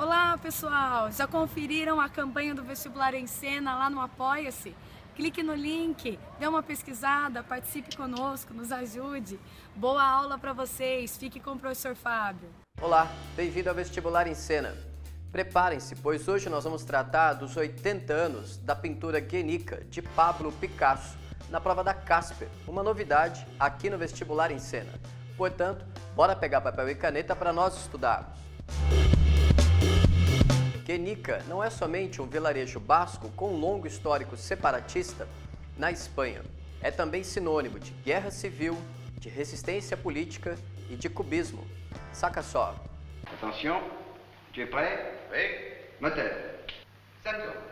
Olá, pessoal! Já conferiram a campanha do Vestibular em Cena lá no Apoia-se? Clique no link, dê uma pesquisada, participe conosco, nos ajude. Boa aula para vocês, fique com o professor Fábio. Olá, bem-vindo ao Vestibular em Cena. Preparem-se, pois hoje nós vamos tratar dos 80 anos da pintura Guernica de Pablo Picasso, na prova da Casper, uma novidade aqui no Vestibular em Cena. Portanto, bora pegar papel e caneta para nós estudarmos. Guernica não é somente um vilarejo basco com um longo histórico separatista na Espanha. É também sinônimo de guerra civil, de resistência política e de cubismo. Saca só. Attention, tu es prêt? Oui. Moteur. Salto.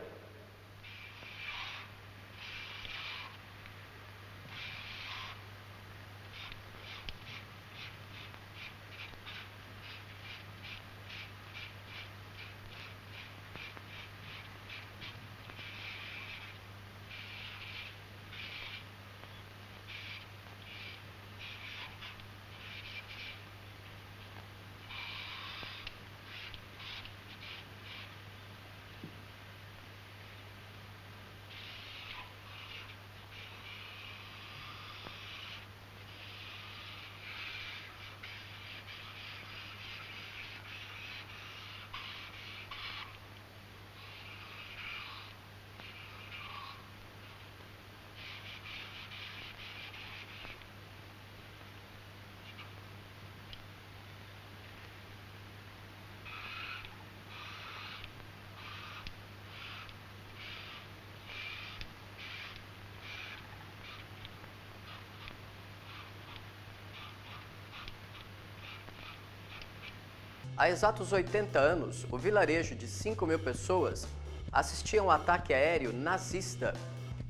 Há exatos 80 anos, o vilarejo de 5.000 pessoas assistia a um ataque aéreo nazista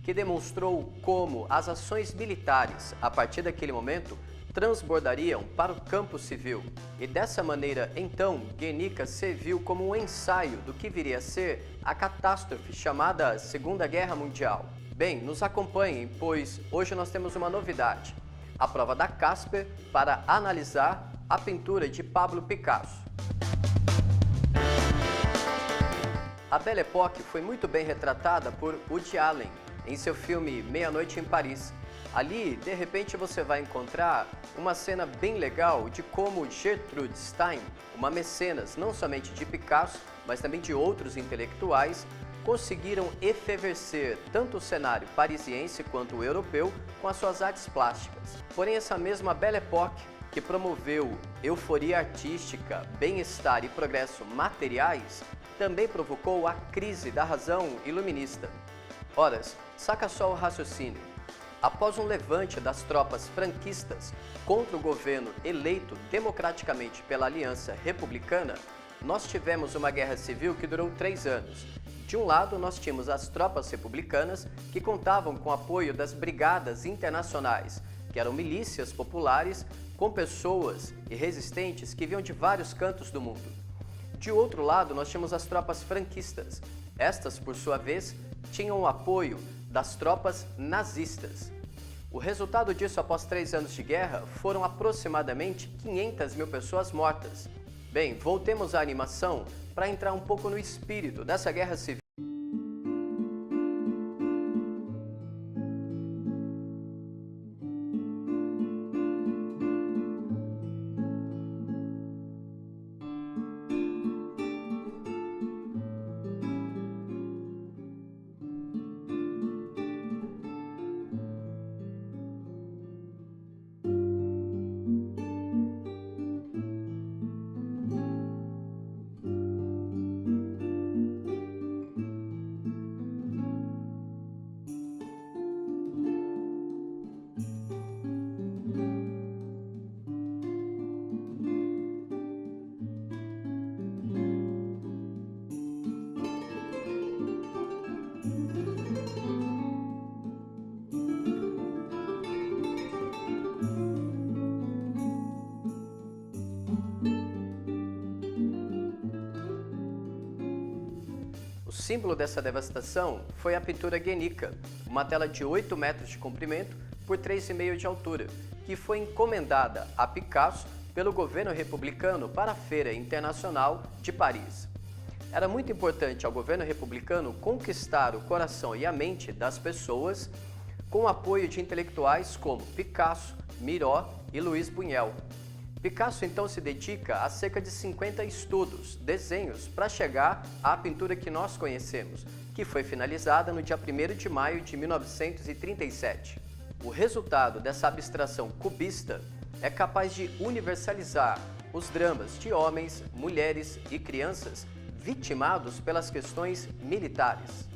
que demonstrou como as ações militares, a partir daquele momento, transbordariam para o campo civil. E dessa maneira, então, Guernica serviu como um ensaio do que viria a ser a catástrofe chamada Segunda Guerra Mundial. Bem, nos acompanhem, pois hoje nós temos uma novidade: a prova da Casper para analisar a pintura de Pablo Picasso. A Belle Époque foi muito bem retratada por Woody Allen em seu filme Meia-Noite em Paris. Ali, de repente, você vai encontrar uma cena bem legal de como Gertrude Stein, uma mecenas não somente de Picasso, mas também de outros intelectuais, conseguiram efervescer tanto o cenário parisiense quanto o europeu com as suas artes plásticas. Porém, essa mesma Belle Époque, que promoveu euforia artística, bem-estar e progresso materiais, também provocou a crise da razão iluminista. Ora, saca só o raciocínio. Após um levante das tropas franquistas contra o governo eleito democraticamente pela Aliança Republicana, nós tivemos uma guerra civil que durou 3 anos. De um lado, nós tínhamos as tropas republicanas que contavam com o apoio das brigadas internacionais, que eram milícias populares com pessoas e resistentes que vinham de vários cantos do mundo. De outro lado, nós tínhamos as tropas franquistas. Estas, por sua vez, tinham o apoio das tropas nazistas. O resultado disso, após 3 anos de guerra, foram aproximadamente 500.000 pessoas mortas. Bem, voltemos à animação para entrar um pouco no espírito dessa guerra civil. O símbolo dessa devastação foi a pintura Guernica, uma tela de 8 metros de comprimento por 3,5 de altura, que foi encomendada a Picasso pelo governo republicano para a Feira Internacional de Paris. Era muito importante ao governo republicano conquistar o coração e a mente das pessoas com o apoio de intelectuais como Picasso, Miró e Luiz Buñuel. Picasso então se dedica a cerca de 50 estudos, desenhos, para chegar à pintura que nós conhecemos, que foi finalizada no dia 1º de maio de 1937. O resultado dessa abstração cubista é capaz de universalizar os dramas de homens, mulheres e crianças vitimados pelas questões militares.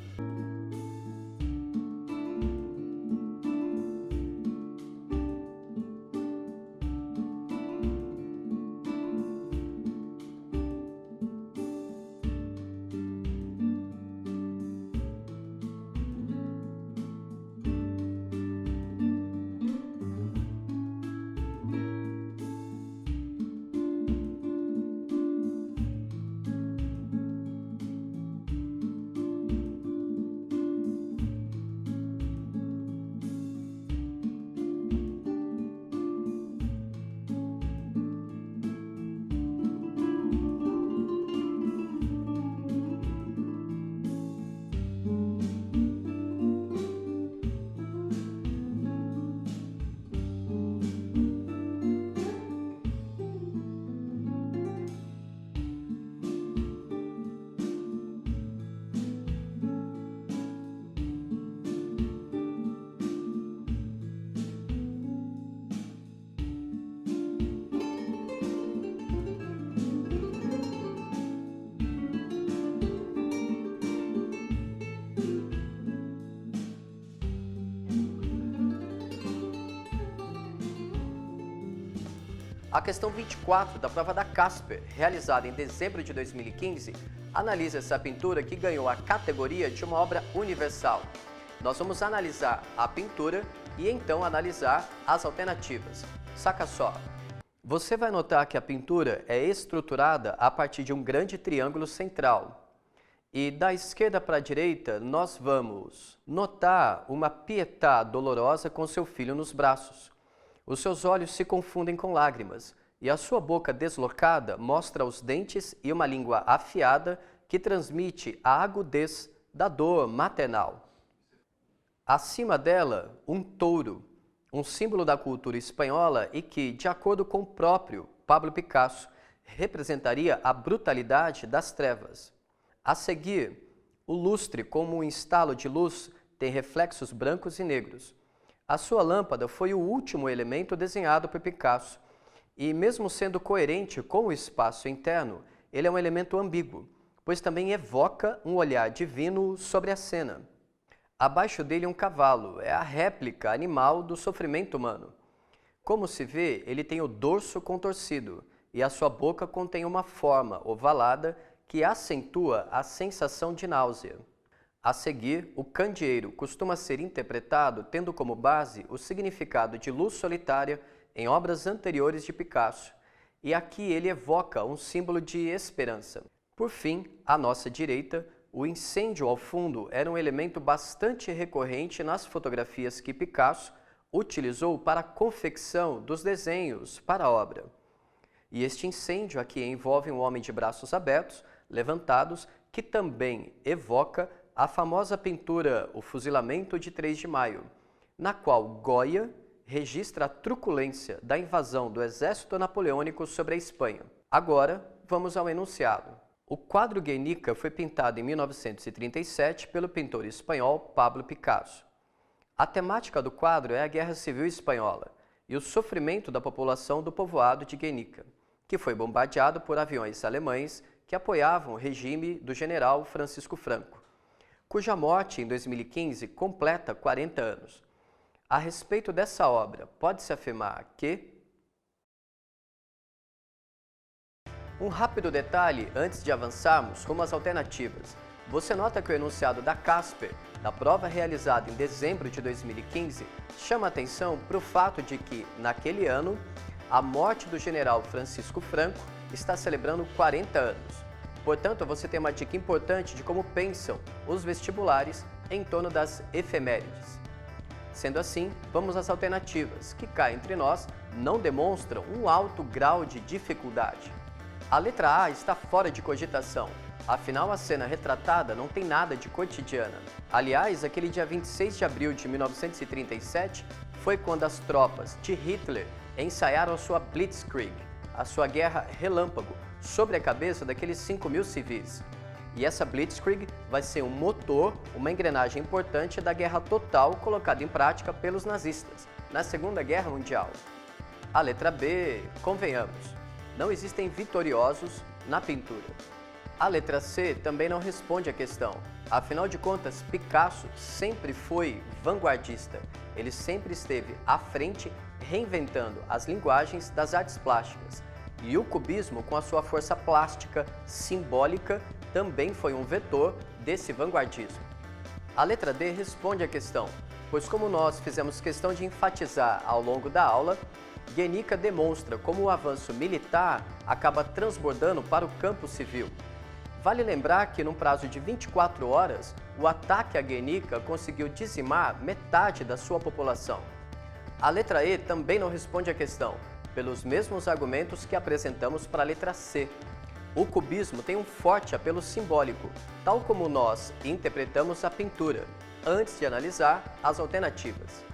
A questão 24 da prova da Casper, realizada em dezembro de 2015, analisa essa pintura que ganhou a categoria de uma obra universal. Nós vamos analisar a pintura e então analisar as alternativas. Saca só! Você vai notar que a pintura é estruturada a partir de um grande triângulo central. E da esquerda para a direita, nós vamos notar uma Pietà dolorosa com seu filho nos braços. Os seus olhos se confundem com lágrimas, e a sua boca deslocada mostra os dentes e uma língua afiada que transmite a agudez da dor maternal. Acima dela, um touro, um símbolo da cultura espanhola e que, de acordo com o próprio Pablo Picasso, representaria a brutalidade das trevas. A seguir, o lustre, como um estalo de luz, tem reflexos brancos e negros. A sua lâmpada foi o último elemento desenhado por Picasso, e mesmo sendo coerente com o espaço interno, ele é um elemento ambíguo, pois também evoca um olhar divino sobre a cena. Abaixo dele um cavalo, é a réplica animal do sofrimento humano. Como se vê, ele tem o dorso contorcido, e a sua boca contém uma forma ovalada que acentua a sensação de náusea. A seguir, o candeeiro costuma ser interpretado tendo como base o significado de luz solitária em obras anteriores de Picasso, e aqui ele evoca um símbolo de esperança. Por fim, à nossa direita, o incêndio ao fundo era um elemento bastante recorrente nas fotografias que Picasso utilizou para a confecção dos desenhos para a obra. E este incêndio aqui envolve um homem de braços abertos, levantados, que também evoca a famosa pintura O Fuzilamento de 3 de Maio, na qual Goya registra a truculência da invasão do exército napoleônico sobre a Espanha. Agora, vamos ao enunciado. O quadro Guernica foi pintado em 1937 pelo pintor espanhol Pablo Picasso. A temática do quadro é a Guerra Civil Espanhola e o sofrimento da população do povoado de Guernica, que foi bombardeado por aviões alemães que apoiavam o regime do general Francisco Franco, cuja morte em 2015 completa 40 anos. A respeito dessa obra, pode-se afirmar que... Um rápido detalhe antes de avançarmos rumo às alternativas. Você nota que o enunciado da Casper, da prova realizada em dezembro de 2015, chama atenção para o fato de que, naquele ano, a morte do general Francisco Franco está celebrando 40 anos. Portanto, você tem uma dica importante de como pensam os vestibulares em torno das efemérides. Sendo assim, vamos às alternativas, que cá entre nós não demonstram um alto grau de dificuldade. A letra A está fora de cogitação. Afinal, a cena retratada não tem nada de cotidiana. Aliás, aquele dia 26 de abril de 1937 foi quando as tropas de Hitler ensaiaram a sua Blitzkrieg, a sua guerra relâmpago, sobre a cabeça daqueles 5.000 civis. E essa Blitzkrieg vai ser um motor, uma engrenagem importante da guerra total colocada em prática pelos nazistas na Segunda Guerra Mundial. A letra B, convenhamos, não existem vitoriosos na pintura. A letra C também não responde à questão. Afinal de contas, Picasso sempre foi vanguardista. Ele sempre esteve à frente, reinventando as linguagens das artes plásticas. E o cubismo, com a sua força plástica, simbólica, também foi um vetor desse vanguardismo. A letra D responde à questão, pois como nós fizemos questão de enfatizar ao longo da aula, Guernica demonstra como o avanço militar acaba transbordando para o campo civil. Vale lembrar que, num prazo de 24 horas, o ataque a Guernica conseguiu dizimar metade da sua população. A letra E também não responde à questão, pelos mesmos argumentos que apresentamos para a letra C. O cubismo tem um forte apelo simbólico, tal como nós interpretamos a pintura, antes de analisar as alternativas.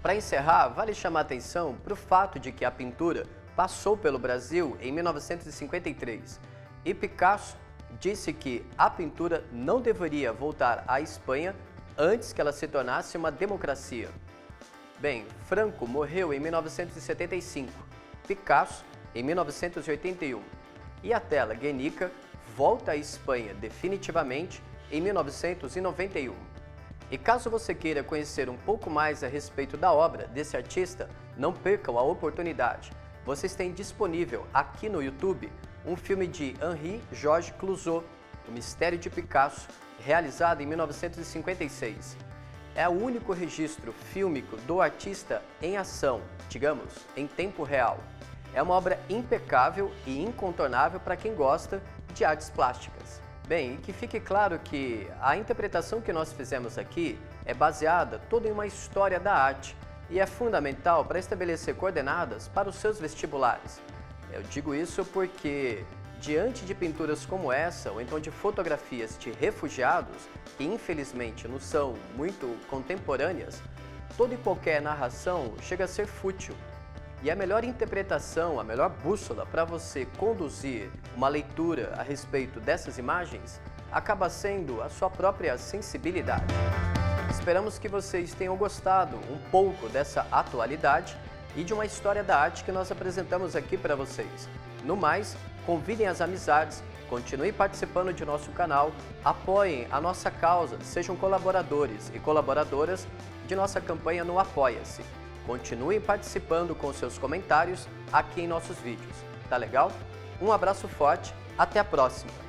Para encerrar, vale chamar a atenção para o fato de que a pintura passou pelo Brasil em 1953 e Picasso disse que a pintura não deveria voltar à Espanha antes que ela se tornasse uma democracia. Bem, Franco morreu em 1975, Picasso em 1981 e a tela Guernica volta à Espanha definitivamente em 1991. E caso você queira conhecer um pouco mais a respeito da obra desse artista, não percam a oportunidade. Vocês têm disponível aqui no YouTube um filme de Henri-Georges Clouzot, O Mistério de Picasso, realizado em 1956. É o único registro fílmico do artista em ação, digamos, em tempo real. É uma obra impecável e incontornável para quem gosta de artes plásticas. Bem, e que fique claro que a interpretação que nós fizemos aqui é baseada toda em uma história da arte e é fundamental para estabelecer coordenadas para os seus vestibulares. Eu digo isso porque, diante de pinturas como essa, ou então de fotografias de refugiados, que infelizmente não são muito contemporâneas, toda e qualquer narração chega a ser fútil. E a melhor interpretação, a melhor bússola para você conduzir uma leitura a respeito dessas imagens, acaba sendo a sua própria sensibilidade. Esperamos que vocês tenham gostado um pouco dessa atualidade e de uma história da arte que nós apresentamos aqui para vocês. No mais, convidem as amizades, continuem participando de nosso canal, apoiem a nossa causa, sejam colaboradores e colaboradoras de nossa campanha no Apoia-se. Continuem participando com seus comentários aqui em nossos vídeos. Tá legal? Um abraço forte, até a próxima!